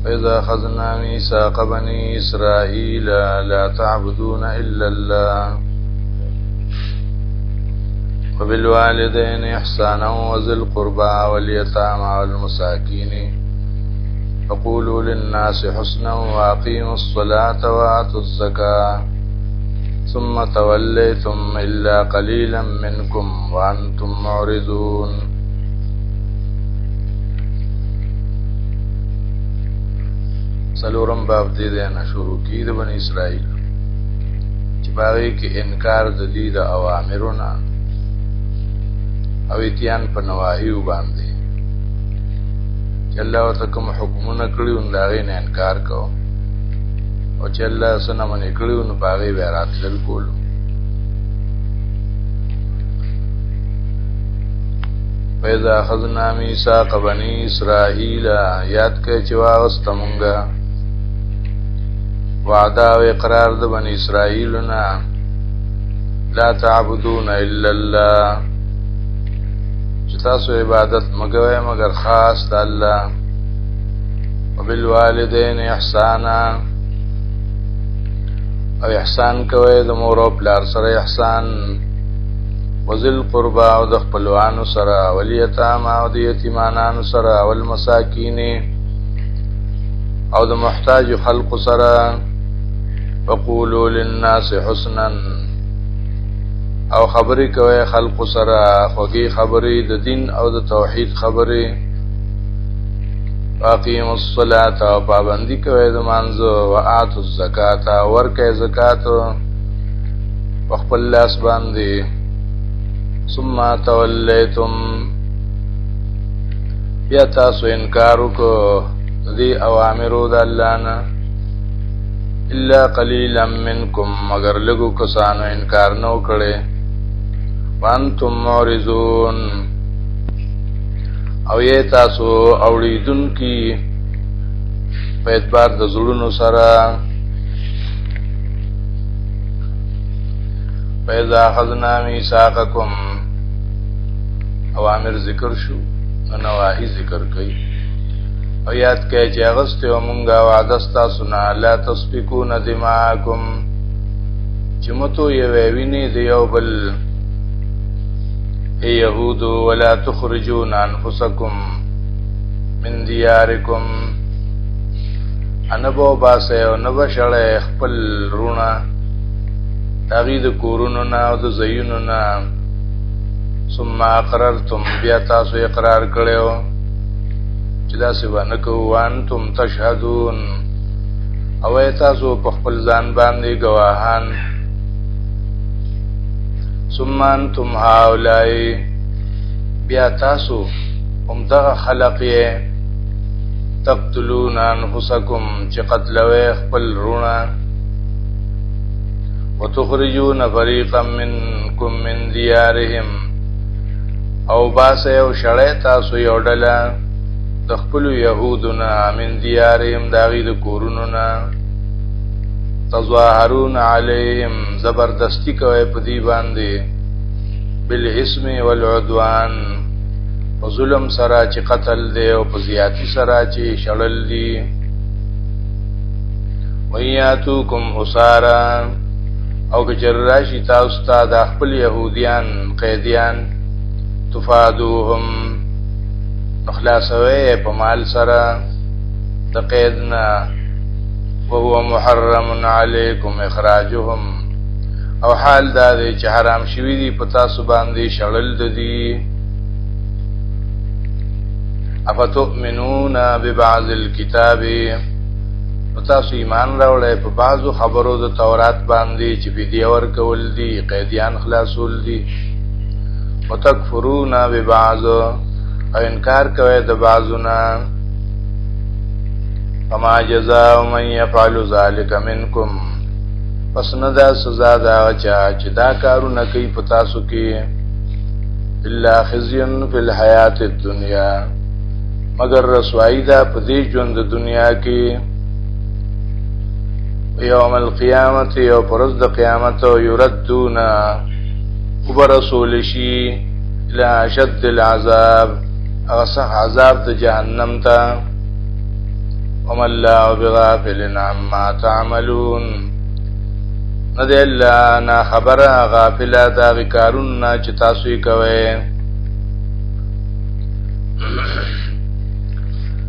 وإذا أخذنا ميثاق بني إسرائيل لا تعبدون إلا الله وبالوالدين إحسانا وذي القربى واليتامى والمساكين فقولوا للناس حسنا وأقيموا الصلاة وآتوا الزكاة ثم توليتم إلا قليلا منكم وأنتم معرضون. سلورم باب دې نه شروع کی د بنی اسرائیل چې باغی کې انکار د دې د اوامرونو او اتیان په نواهیو باندې چې الله وتعالى حکمونه کړیو نو هغه نه انکار کو او چې الله سره باندې کړیو نو باغی به راتل کولو. فإذا أخذنا ميثاق بني إسرائيل یاد کړئ چې واغستمونګه وعده او اقرار د بنی اسرائیلنا لا تعبدون الا الله چې تاسو عبادت مګوي مگر خاص د الله. وبالوالدین احسانا او احسان کوي د مور او پلار سره احسان. وذل قربا او د خپلوانو سره ولیتام او د یتیمانانو سره والمساکین او د محتاج خلق سره. وقولوا للناس حسنا او خبرې کوي خلق سره خوږی خبرې د دین او د توحید خبرې. واقیموا الصلاة او پابندی کوي د مانځو وآتوا الزکات ورکه زکات وخپل لاس باندې. ثم تولیتم بیا تاسو انکار وکړو دې اوامرو د الله نه. الا قليلا منكم مگر لګو کسانو انکار نو کړي. وانتم معرضون او یې تاسو اوریدون کی په اعتبار د زړونو سره. فإذا أخذنا ميثاقكم اوامر ذکر شو نواهی ذکر کړي او یاد کړئ چې اغسطه مونږه وعده ستاسو نه لا تسفكون دماءکم چې متو یې ویني د یو بل. ای یهود ولا تخرجون انفسکم من دیارکم انبو باسه او نبشړې خپل رونه تغید کورونو نه او د زینونو نه. ثم اقررتم بیا تاسو اقرار کړو چې دا سبا نکو وانتم تشهدون او تاسو په خپل ځان باندې گواهان. ثم انتم هؤلاء بیا تاسو همدغه خلق یې تقتلون انفسکم چې قتلوي خپل رونه. وتخرجون فريقا منكم من ديارهم او باسه او شړې تاسو یو ډله د خپل يهودنا من ديارهم داغي د کورونو نه. تظاهرون عليهم زبردستی کوي په دی باندې بالاسم والعدوان په ظلم سره چې قتل دی او په زیاتی سره چې شړل دی. وياتوکم اسارا او کجر راشي تاسو ته د خپل يهوديان قیدیان تفادوهم اخلاصوي په مال سره د قیدنا. وهو محرم علیکم اخراجهم او حال دا دی چې حرام شوی دی په تاسو باندې شړل دي. افتؤمنون ببعض الكتاب تاسو ایمان راوړی په بعضو خبرو د تورات باندې چې فدیه ورکول دي قیدیان خلاصول دي. وتکفرون ببعض او انکار کوي د بعضونه. فما جزاء من يفعل ذلك منكم پس نه دا سزا دا چې دا کارونه کوي په تاسو کې الا خزي في الحیات الدنیا مگر رسوایی دا په دې ژوند د دنیا کې. یوم القیامت یو پرز د قیامت یردون وبرسول شي الى اشد العذاب اغسق عذاب د جهنم ته. وما الله بغافل عما تعملون ندی اللہ نا خبر غافل داغی کارون نا چی تاسوی کوئے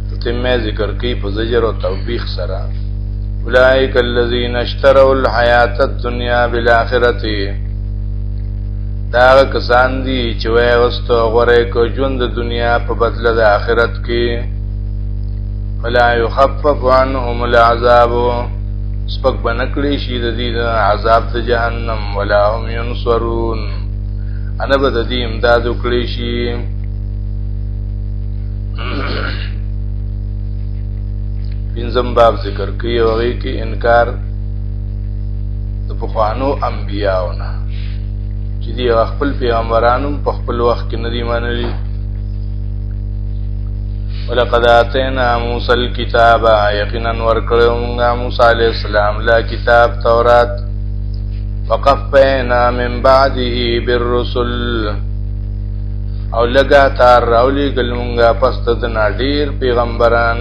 تتمہ ذکر کی پزجر و توبیخ سرا اولئک الذین اشتروا الحیات الدنیا بالآخرتی داغ کسان دی چوئے غستو غورے کو جند دنیا پا بدل دا آخرت کی فلا یخفف عنهم العذاب سپک بنکلی شید دید عذاب دا جہنم ولا هم ینصرون انب دا دی امداد اکلی شی پینزم باب ذکر کی وغی کی انکار دا پخوانو انبیاؤنا چی دی اخپل پیغمبرانم پخپل وقت کی ندی مانلی وَلَقَدْ آتَيْنَا مُوسَى الْكِتَابَ يَقِنًا وَرْكَلَمُنَا مُوسَى علیہ السلام لا کتاب تورات وَقَفَّيْنَا مِن بَعْدِهِ بِالرُّسُلِ او لگاتار راولی گلمونگا پستدنا دیر پیغمبران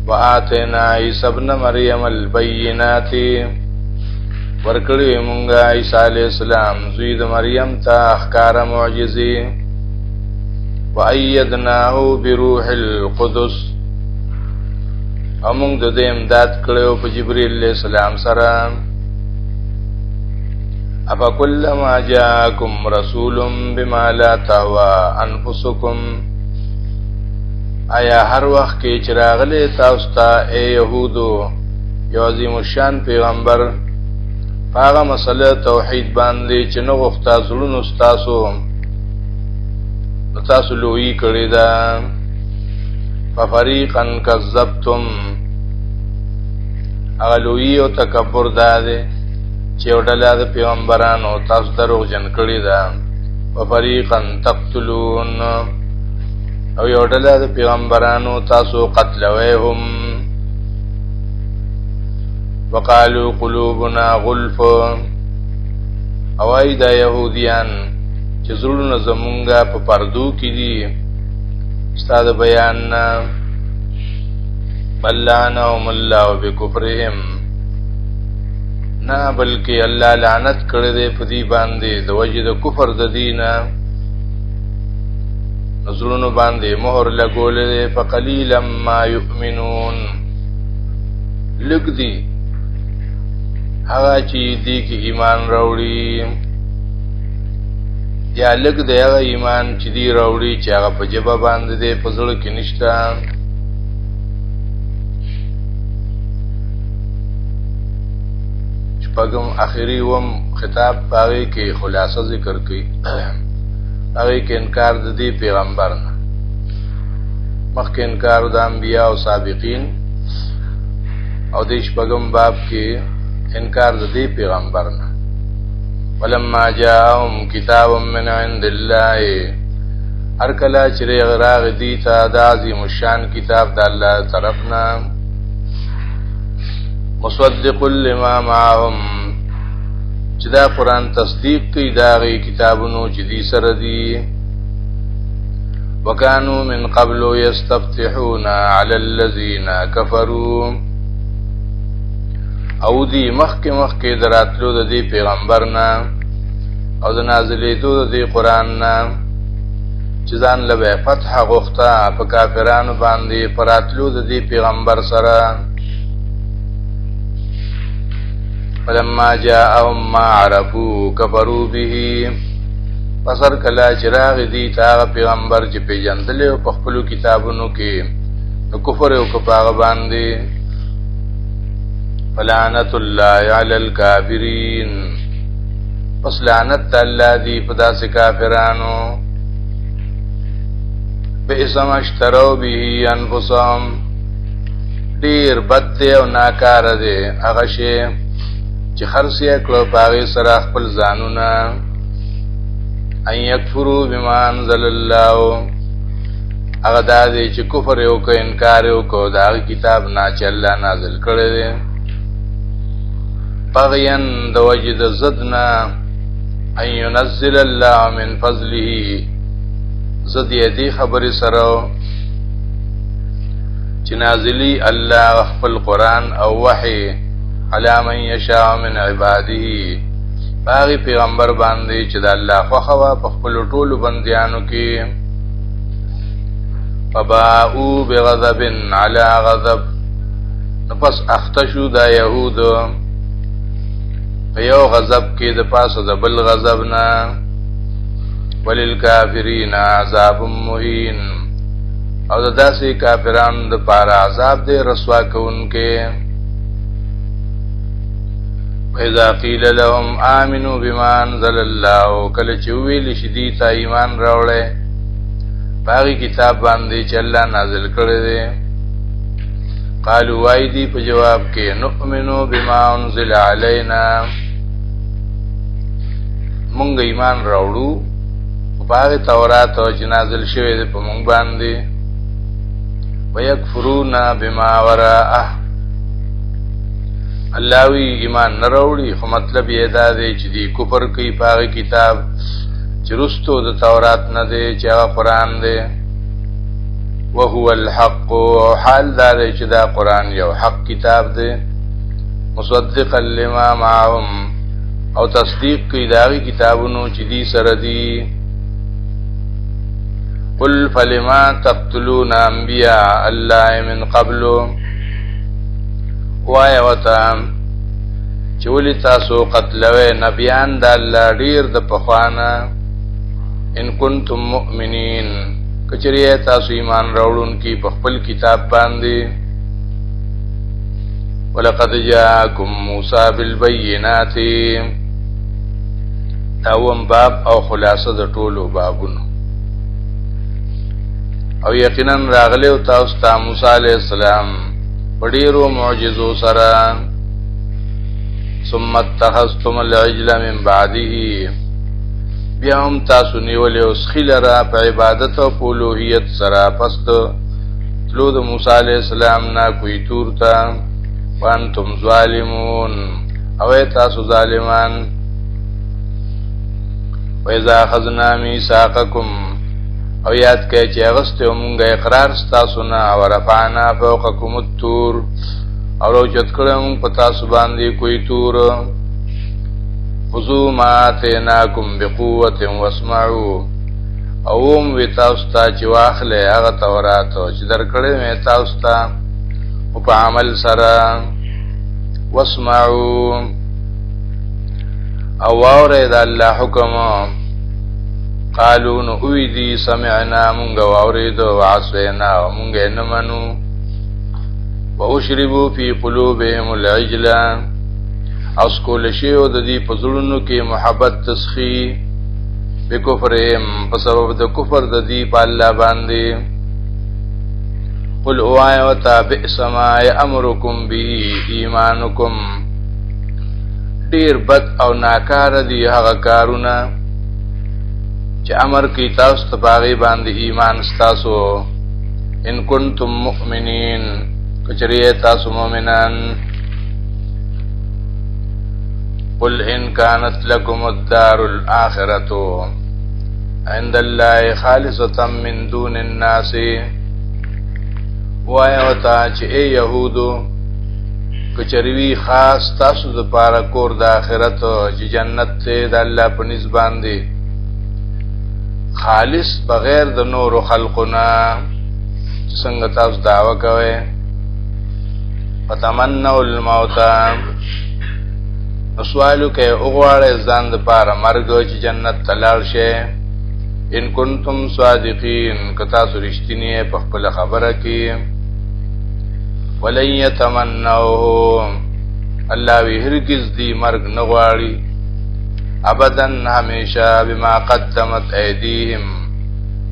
وَآتَيْنَا عِيسَى ابْنَ مَرْيَمَ الْبَيِّنَاتِ ورکڑی مونگا عیسیٰ علیہ السلام زوید مریم تا اخکار معجزی وَأَيَّدْنَاهُ بِرُوحِ الْقُدُسِ امونگ دا دے امداد کڑیو پا جبریل علیہ السلام سرام افا کلما جاکم رسول بما لا تهوى انفسکم آیا ہر وقت کے چراغلے تاوستا اے یہودو یو عظیم الشان پیغمبر پاغا مسئلہ توحید باندے چنو غفتا ظلون استاسو تاسو لوی کړی دا ففریقا کذبتم اغلوی او تکبر داده چې وډلا د پیغمبرانو تاسو دروغ جن کړی دا ففریقا تقتلون او یو ډلا د پیغمبرانو تاسو قتلوهم وقالو قلوبنا غلف او ای دا یهودیان چې زړونه زمونږه په پردو کې دي استاد بیان بلعنهم الله بکفرهم نه بلکې الله لعنت کړی دی په دې باندې د وجه د کفر د دینه زړونو باندې مهر لګولې دی فقلیلا ما یؤمنون لږ دي هغه چې دې کې ایمان راوړي یا لګ د هغه ایمان چې دی راوړي چې هغه په جبه باندې دی په زړه کې نشته شپږم اخري وم خطاب پاره کې خلاصه ذکر کړي هغه کې انکار د دې پیغمبر نه مخکې انکار د انبیاء او سابقین او د شپږم باب کې انکار د دې پیغمبر نه ولما جاءهم كتاب من عند الله ارکلا چره غراغ دیتا د عظیم الشان کتاب د الله طرفنا مصدق لما معهم چې دا قران تصدیق کوي دا غي کتابونو چې دي سره دي وکانو من قبل يستفتحون على الذين كفروا او دی مخک دراتلو د دې پیغمبرنا او د نازلېدو د دې قران نا چې ځان له فتح غوښته په کافرانو باندې پراتلو د دې پیغمبر سره فلما جاءهم ما عرفوا كفروا به پسر کلا چراغ دی تا پیغمبر چې پیجندل په خپل کتابونو کې نو کفر او کفاره باندې فلعنت الله علی الکافرین پس لعنت الله دی په داسې کافرانو بئس ما اشتروا به انفسهم ډیر بد او ناکار دي هغه شی چې خرڅه کړو پاغي سره خپل ځانونه ان یکفروا بما انزل الله هغه د دې چې کفر یو کو انکار یو کو دا کتاب نه چې الله نازل کړی دی بغيان د وجد زدنا ان ينزل الله من فضله زد یدی خبر سره چې چې نازلی الله خپل قرآن او وحی علی من یشاء من عباده باغی پیغمبر باندې چې د الله خوښه وه په خپلو ټولو بندیانو کې فباءوا بغضب علی غضب نو پس اختشو دا یهود په یو غضب کې د پاسه د بل غضب نه وللکافرین عذاب مهین او د داسې کافرانو د پاره عذاب دی رسوا کوونکې وَإِذَا قِيلَ لَهُمْ آمِنُوا بِمَا أَنزَلَ اللَّهُ کله چې ویل شي دې ته ایمان راوړې باغی کتاب باندې چې الله نازل کړی دی قالوا وای دی په جواب کې نؤمنو بما انزل علینا مونږ ایمان راوړو باغ تورات او چې نازل شوی دی په مونږ باندې ويكفرون بما وراءه الله وی ایمان نه راوړي خو مطلب یې دا دی چې دی کفر کوي باغ کتاب چې رستو د تورات نه دی چې هغه قرآن دی وهو الحق حال دار چې دا قرآن یو حق کتاب دی مصدقا لما معهم او تصدیق کوي داغي کتابونو چې دی سره دی قل فلما تقتلون انبیاء الله من قبل وای وتا چې ولې تاسو قتلوي نبیان د الله ډیر د پخوانه ان کنتم مؤمنین کچریه تاسو ایمان راوړون کی په خپل کتاب باندې ولقد جاءکم موسی بالبينات داوم باب او خلاصه د ټولو بابونو او یقینا راغله او تاسو ته موسی علیہ السلام پډیرو معجزو سره ثم اتخذتم العجل من بعده بیا هم تاسو نیولې اوس خلره په عبادت او اولوهیت سره پس تلو د موسی علیہ السلام نه کوئی تور تا وانتم ظالمون او تاسو ظالمان وإذا أخذنا ميثاقكم او یاد کړئ چې اغسته مونږه اقرار تاسو نه او رفعنا فوقكم الطور او چت کړم په تاسو باندې کوئی تور خذوا ما آتيناكم بقوة واسمعوا اوم وی تاسو ته چې واخلې هغه تورات چې درکړې مې تاسو ته او په عمل سره واسمعوا او اورید الله حکم قالوا نوی دی سمعنا مونږ اورید او عصینا مونږ نه منو واشربوا في قلوبهم العجل اسکول شیو د دې پزړونو کې محبت تسخی بکفرهم په سبب د کفر د دې په الله باندې قل اوای وتابع سما امرکم به ایمانکم ډیر بد او ناکار دي هغه کارونه چې امر کوي تاسو ته باغی باندې ایمان ستاسو ان کنتم مؤمنین کچریه تاسو مؤمنان قل ان كانت لكم الدار الاخره عند الله خالصه من دون الناس وای وتا چې ای يهودو کچریوی خاص تاسو د پاره کور د آخرت چې جنت ته د الله په نسبت باندې خالص بغیر د نور خلقنا څنګه تاسو دعوا کوئ فتمنوا الموت سوالو کې اوغواړې ځان د پاره مرګ چې جنت تلل شي ان کنتم صادقین کتا سو رښتینی په خپل خبره کې ولن يتمنوه الله وی هرگز دی مرګ نه غواړي ابدا همیشه بما قدمت ایدیهم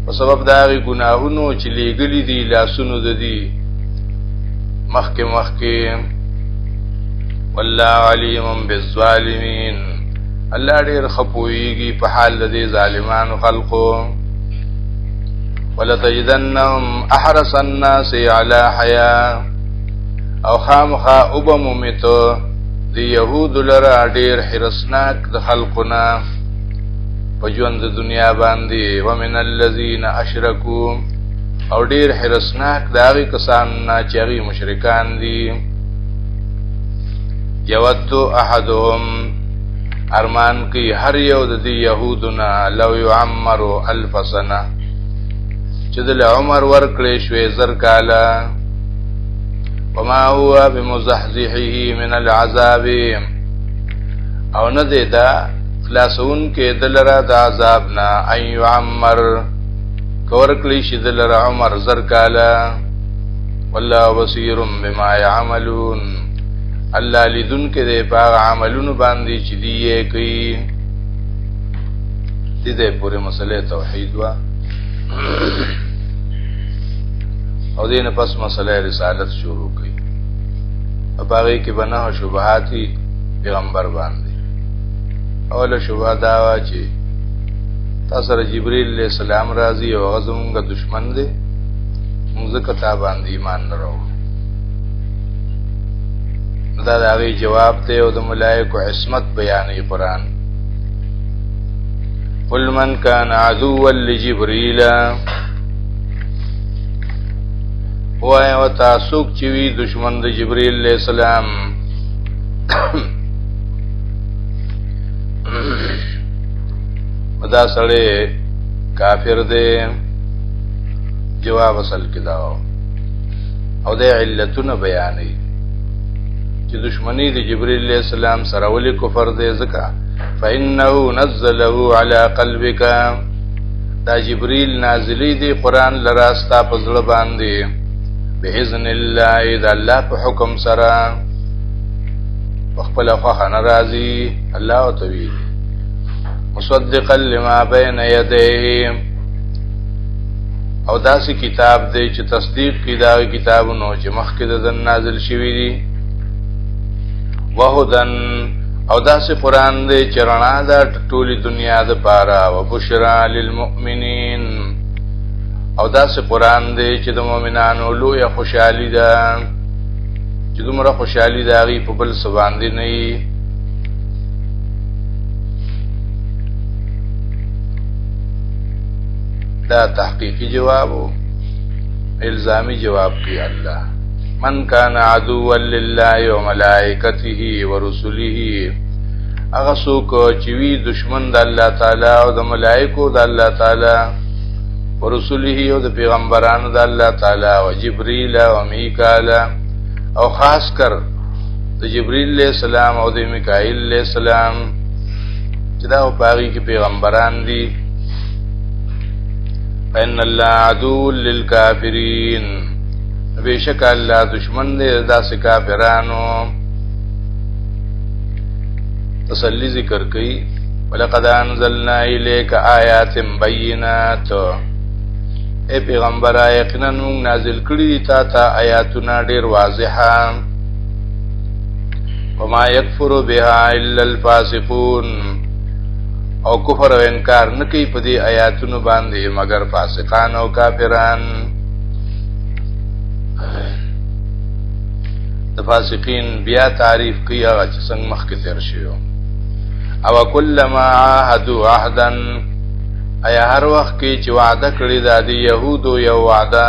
په سبب دا غي ګناهونو چې لګلې دي لاسونو د دي مخکې والله علیم بالظالمین الله ډیر خپويږي په حال د ظالمانو خلقو ولتجدنهم احرص الناس على حياه او خامخا وبمومتو دی یهود لرا ډیر حرسناک د خلقنا په ژوند د دنیا باندې ومن الذين اشركوا او ډیر حرسناک داغي کسان نه چې هغه مشرکان دي. یود احدهم ارمان کی هر یو د دې يهودنا لو يعمر 1000 سنه چې د عمر ورکړې شوې زر کاله. وما هو بمزحزحه من العذاب او نه دی دا خلاصون کې دلرا د عذاب نه ان يعمر کور کلی شي دلرا عمر زر کاله. والله بصير بما يعملون الله لیدون کې د باغ عملونو باندې چې دی یې کوي. دې پورې مسله توحید وا او دینه پس مسله رسالت شروع کړي. په باغې کې بنا شبهاتی پیغمبر باندې اوله شبهه دا وا چې تاسو سره جبرئیل علیہ السلام راځي او غزمونګه دشمن دی موږ کتاب باندې ایمان نه راوړو. دا دغه جواب ته او د ملائکه عصمت بیانې قرآن. قل من كان عدوا لجبريل هو او تاسو چې وی دشمن د جبرئیل علیہ السلام مدا سره کافر دی. جواب اصل کې دا او د علتونه بیانې چې دشمنی د جبرئیل علیہ السلام سره ولې کفر دی ځکه فإنه نزله على قلبك دا جبرئیل نازلی دی قرآن لراستا په زړه باندې باذن الله اذا الله په حکم سره خپل خو ناراضي الله تعالی مصدقا لما بين يديه او داسې کتاب دی چې تصدیق کی دا کتابونو چې مخکې د نازل شوی دي. وهدن او داسې قرآن دی چې رڼا ده ټولې دنیا د پاره او بشرا للمؤمنین او داسې قرآن دی چې د مؤمنانو لویه خوشحالي ده چې دومره خوشحالي ده هغې په بل څه باندې نه وي. دا تحقیقی جواب و الزامی جواب کی الله. من کان عدوا لله وملائکته ورسله هغه څوک چې وی دشمن د الله تعالی او د ملائکو د الله تعالی ورسله او د پیغمبرانو د الله تعالی او جبرئیل او میکائیل او خاص کر د جبرئیل علیہ السلام او د میکائیل علیہ السلام چې دا په هغه کې پیغمبران دي. ان الله عدو للکافرین بیشک الله دشمن دی داسې کافرانو. تسلی ذکر کړي ولقد انزلنا الیک آیات بینات اے پیغمبر یقینا موږ نازل کړي تا ته آیاتونه ډیر واضحه. وما یکفر بها الا الفاسقون او کفر او انکار نه کوي په دې آیاتونو باندې مگر فاسقان او کافران. د فاسقین بیا تعریف کوي هغه چې څنګه مخکې تیر شوی او کلما عاهدوا عهدا ایا هر وخت کې چې وعده کړی د یهودو یو وعده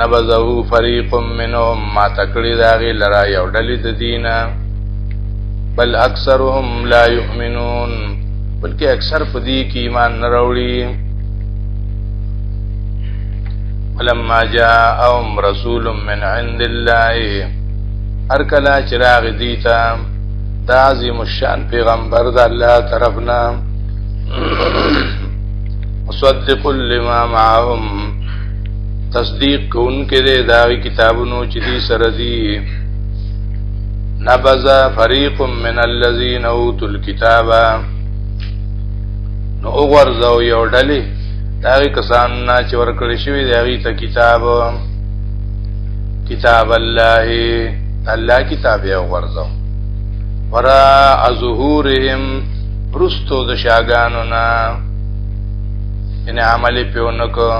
نبذه فریق منهم ما تکړی دا غي لرا یو ډلې د دینه بل اکثرهم لا یؤمنون بلکې اکثر په دې کې ایمان نه راوړي. ولما جاءهم رسول من عند الله هر کله چراغ دیتا دا عظیم الشان پیغمبر د الله طرفنا مصدق لما معهم تصدیق کون کې دا کتابونو چې دي سره دي. نبذ فريق من الذين اوتوا الكتاب نو وګورځو یو ډلې دا کسان چې ورکړی شوی دی هغه ته کتاب الله الله کتاب یې وګورځو ورا ظهورهم رستو د شاګانو نا ان عمل پیونکو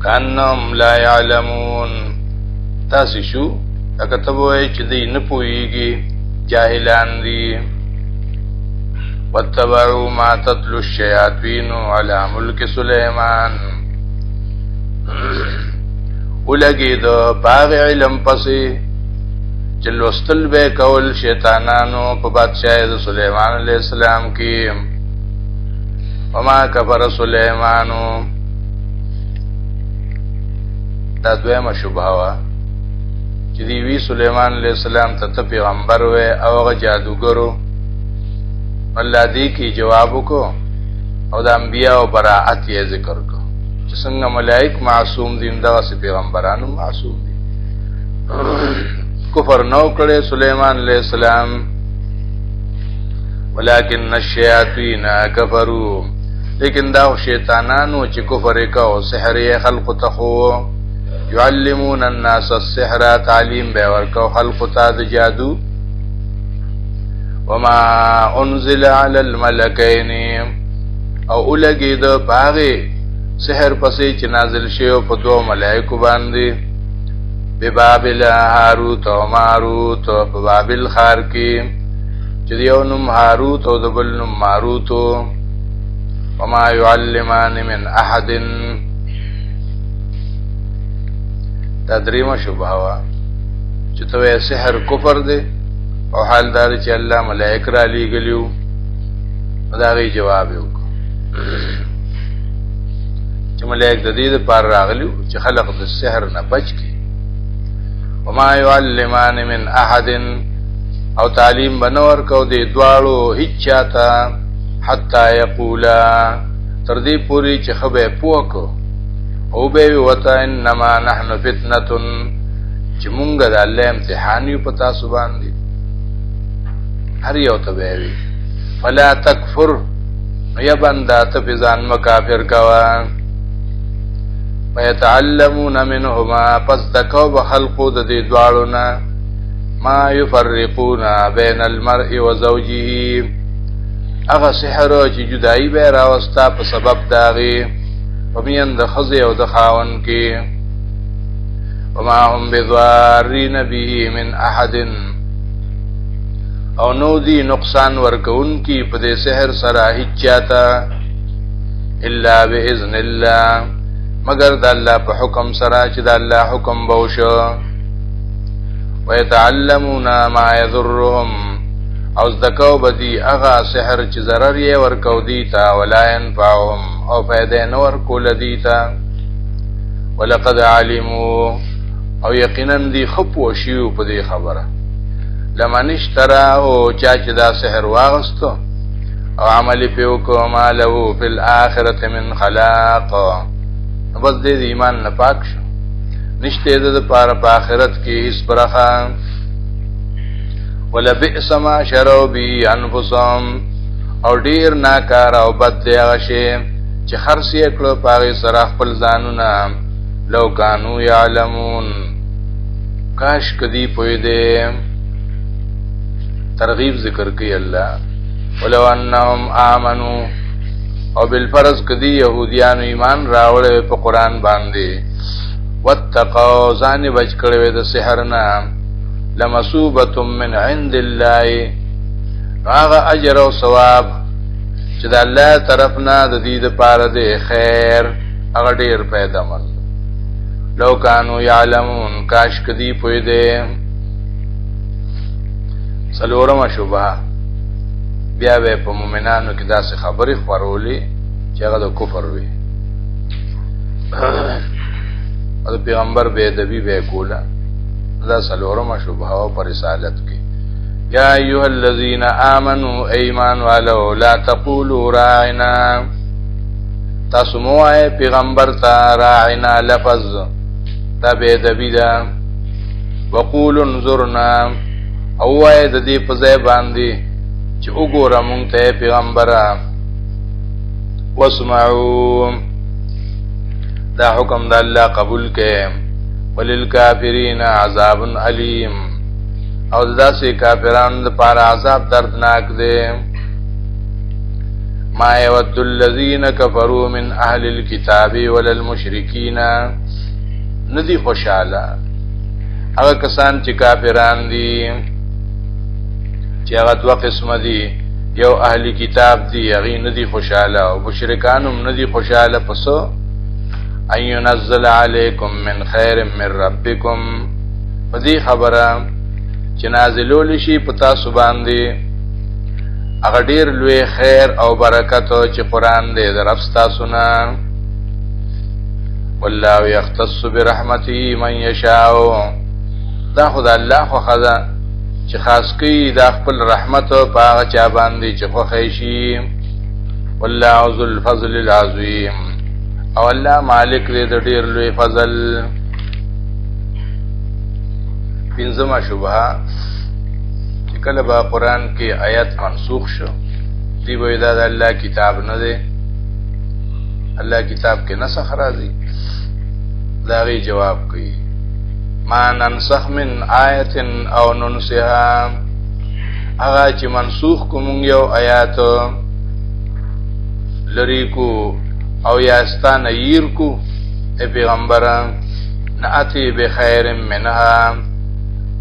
کانم لا يعلمون تاسو شو اکتبوی چې دی نه پوهیږي جاهلان دي. واتبعوا ما تتلو الشياطين على ملك سليمان ولګي د باغ علم پسې چې لوستل به کول شیطانانو په بادشاہ د سليمان عليه السلام کې وما کفر سليمانو دا دویمه شبهه وا چې دی وی سليمان عليه السلام ته پیغمبر و او هغه جادوګرو الله دې کی جواب کو او د انبیاء براءت یې ذکر کو چې څنګه ملائک معصوم دي دا واسه پیغمبرانو معصوم دي کفر نو کړي سليمان عليه السلام ولكن الشياطين كفروا لیکن دا شیطانانو چې کفر وکاو سحر یې خلق تخو يعلمون الناس السحر تعلیم به ورکو خلق ته د جادو وما انزل على الملكين او اولګي د باغه سحر پسې چې نازل شوی په دوه ملائکو باندې به بابل هاروت او ماروت په بابل خار کې چې یو نوم هاروت او د بل نوم ماروت وما يعلمان من احد تدریمه شبهه وا چې ته سحر کفر دی او حال دار چې الله ملائک را لېګلیو دا غي جواب وکړو چې ملائک د دې لپاره راغلیو چې خلق د سحر نه بچ کی وما يعلمان من احد او تعلیم بنور کو دې دواړو هیڅ چاته حتا یقولا تر دې پوری چې خبره پوکو او به وتا انما نحن فتنه چې مونږ د الله امتحان یو پتا سبحان دي هر یو ته وی فلا تکفر یا بندا ته بزان مکافر کوا ويتعلمون منهما پس دکو بخلقو د دې دواړو نه ما يفرقون بين المرء وزوجه هغه سحر چې جدائی به راوستا په سبب داغي ومین د خزي او د خاون کې وما هم بضارين به من احد او نو دی نقصان ورکون کی په دې سحر سره هیڅ چاته الا باذن الله مگر د الله په حکم سره چې د الله حکم بوشو ويتعلمون ما يضرهم او ذکاو بدی اغا سحر چې zarar یې ورکو دی تا ولا ينفعهم او فائدې نو ورکول دی تا ولقد علموا او یقینا دی خپو شیو په دې خبره لمن اشترى او چا چې دا سحر واغستو او عمل پیو کو مالو فی الاخرته من خلاق بس دې ایمان نه پاک شو نشته د پاره په آخرت کې هیڅ برخه ولا بئس ما شروا به انفسهم او ډیر ناکار او بد دی هغه شی چې خرڅ کړو پاره سره خپل ځانونه لو کانوا يعلمون کاش کدی پوی دې ترغیب ذکر کوي الله ولو انهم امنوا او بالفرض کدی يهوديان ایمان راوړل په قران باندې واتقوا ځان بچ کړو د سحر نه لمصوبه من عند الله هغه اجر او ثواب چې د الله طرف نه د دې لپاره دی خیر هغه ډیر پیدا مل لو کانوا يعلمون کاش کدی پوی دې سلورم شوبه بیا به په مؤمنانو کې داسې خبرې خورولې چې هغه د کفر وي او پیغمبر به ادبی به کولا دا سلورم شوبه او پر رسالت کې یا ایها الذین آمنوا ایمان والو لا تقولوا راعنا تاسو موه پیغمبر ته راعنا لفظ دا به ادبی دا وقولوا انظرنا او وای د دې په ځای باندې چې وګوره مونږ ته پیغمبره واسمعوا دا حکم د الله قبول کړي وللکافرین عذاب علیم او داسې کافرانو لپاره عذاب دردناک دی ما یود الذین کفروا من اهل الكتاب وللمشرکین ندی خوشاله هغه کسان چې کافران دي چې هغه دوه قسم دي یو اهلی کتاب دي هغه ندي خوشاله او مشرکان هم ندي خوشاله پسو ان ينزل عليكم من خير من ربكم پدې خبره چې نازلول شي پتا سبحان دی هغه ډیر لوی خیر او برکت چې قران دې درفستا سنا والله يختص برحمته من يشاء دا خدای الله خو خدا چې خاص کوي دا خپل رحمت په هغه چا باندې چې خو خیشي والله ذو الفضل العظیم او الله مالک دې د ډیر لوی فضل پنځمه شبهه چې کله به قران کې آیت منسوخ شو دی وای دا د الله کتاب نه دی الله کتاب کې نسخ راځي دا غي جواب کوي ما ننسخ من آیت او ننسها هغه چې منسوخ کوم یو آیات لری کو او یاستان ایر کو ای پیغمبر ناتی بخیر منها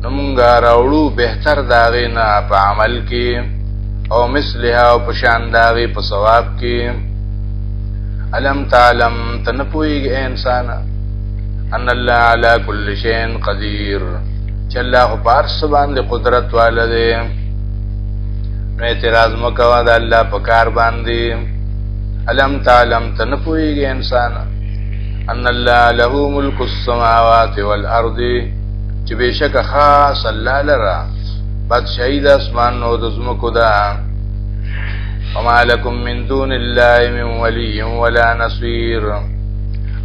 نمونگا راوڑو بہتر داغی نا پا عمل کی او مثلها او پشان داغی پا ثواب کی علم تعلم تنپوئی گئے انسانا ان اللہ علا کل شین قدیر چلا خو پارس باندې قدرت والده نو اعتراض مکوا دا اللہ پکار باندی علم تعلم تنپوئی گئے انسانا ان اللہ له ملک السماوات والارض چې بشک خاص الله لرا بادشاہی د اسمان نو د زمکو دا وما لكم من دون الله من ولي ولا نصير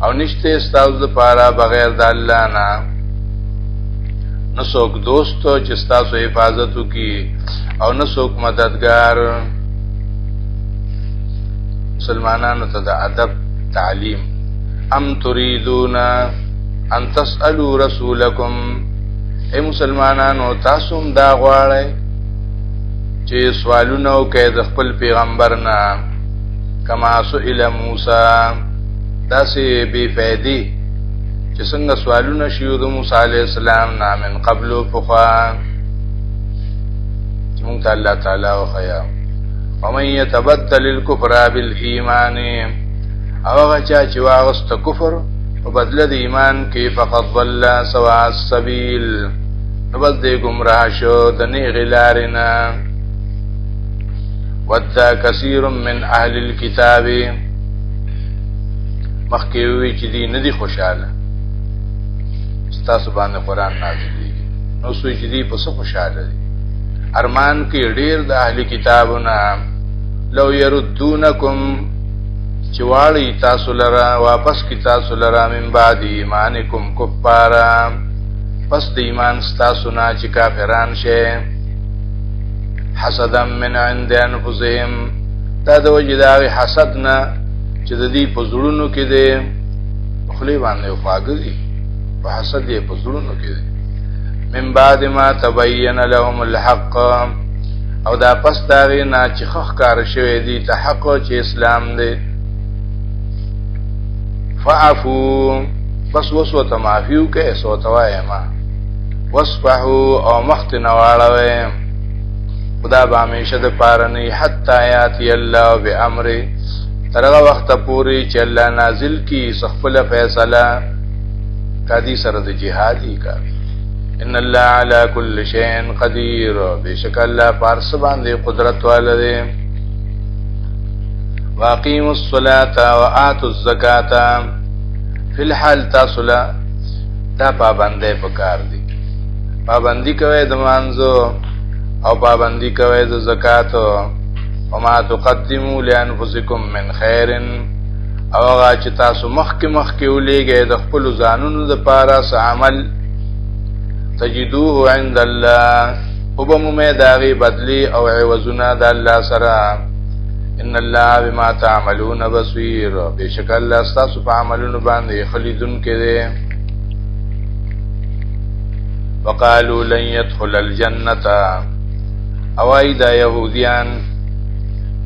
او نشته استاذ پارا بغیر د الله نه نسوک دوستو چې تاسو حفاظت کی او نسوک مددگار مسلمانانو ته د ادب تعلیم ام تريدون ان تسألوا رسولکم اے مسلمانانو تاسو دا غواړئ چې سوالونه وکړئ د خپل پیغمبر نه کما سئل موسی داسې بے فائدې چې څنګه سوالونه شیو د موسی علیه السلام نه من قبل فخوا چې مونږ ته الله تعالی وخیا ومن يتبدل الكفر بالایمان او هغه چې واغست کفر په بدله د ایمان کې فقط ضل سواء السبيل نو بس دې گمراه شو د نه غلارنا ودا كثير من اهل الكتاب مخکوي چې دې نه دي خوشاله تاسو باندې قران نازل دي نو سوي چې دې په څه خوشاله دي ارمان کې ډېر د اهل کتابونه لو يردونکم چوالی تاسو لرا واپس کی تاسو لرا من بعد ایمانکم کفارا پس د ایمان ستاسو نا چې کافران شه حسدا من عند انفسهم دا د وجداوی حسد نه چې د دې په زړونو کې دی خلی باندې خواږي په حسد یې په زړونو کې دی من بعد ما تبين لهم الحق او دا پس دا نه چې خخ کار شوی دی ته حق چې اسلام دی فعفو بس وسوة معفیو که سوتوائی ما وصفحو او مخت نوالوی خدا بامیشه ده پارنی حتی یاتی اللہ بی امری ترغا وقت پوری چه اللہ نازل کی سخفل فیصلہ کادی سرد جہادی کا ان اللہ علا کل شین قدیر بیشک اللہ پارسبان دے قدرت والدے واقیموا الصلاة وآتوا الزکاة فی الحال تاسو لا دا پابندی پکار دی پابندی کوي د مانزو او پابندی کوي د زکات وما تقدموا لانفسکم من خیر او هغه چې تاسو مخکې ولېږئ د خپل ځانونو د پاره س عمل تجدوه عند الله وبمو داغي بدلی او عوضنا د الله سره ان الله بما تعملون بصير بشک الله تاسو په عملونو باندې خلیدون کړي وقالوا لن يدخل الجنه اوایدا يهوديان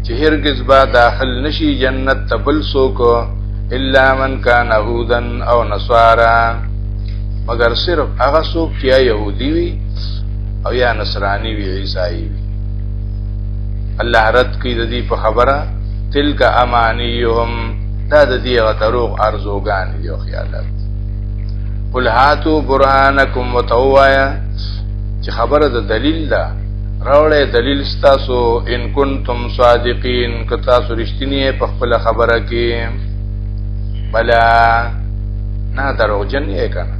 چې هرگز با داخل نشي جنت تبل سوک الا من كان يهودن او نصارا مگر صرف هغه څوک چې يهودي وي او یا نصراني وي عیسائی وي الله رد کی د دې په خبره تلک امانیهم دا د دې دروغ ارزوګان دي او خیالات. قل هاتو برهانکم وتوایا چې خبره د دلیل ده، راوړې دلیل ستاسو ان کنتم صادقین، که تاسو رښتینی په خپل خبره کې. بلا نه دروغجن یې کنه،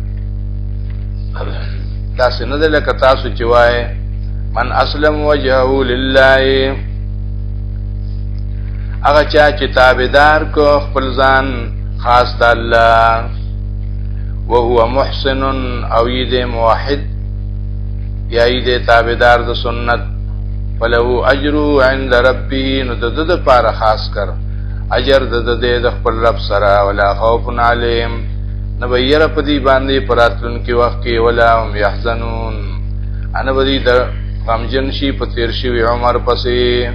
تاسو نه ده لکه تاسو چې وای من اسلم وجهه لله، هغه چا چې تابعدار کو خپل ځان خاص د الله، وهو محسن او یې موحد یا یې تابعدار د سنت، فله اجره عند ربه، نو د د لپاره خاص کر اجر د خپل رب سره، ولا خوف علیهم، نه به یره په دې باندې پراتلونکي وخت کې، ولا هم يحزنون، ان به دې غمجن شي په تیر شوی عمر پسې.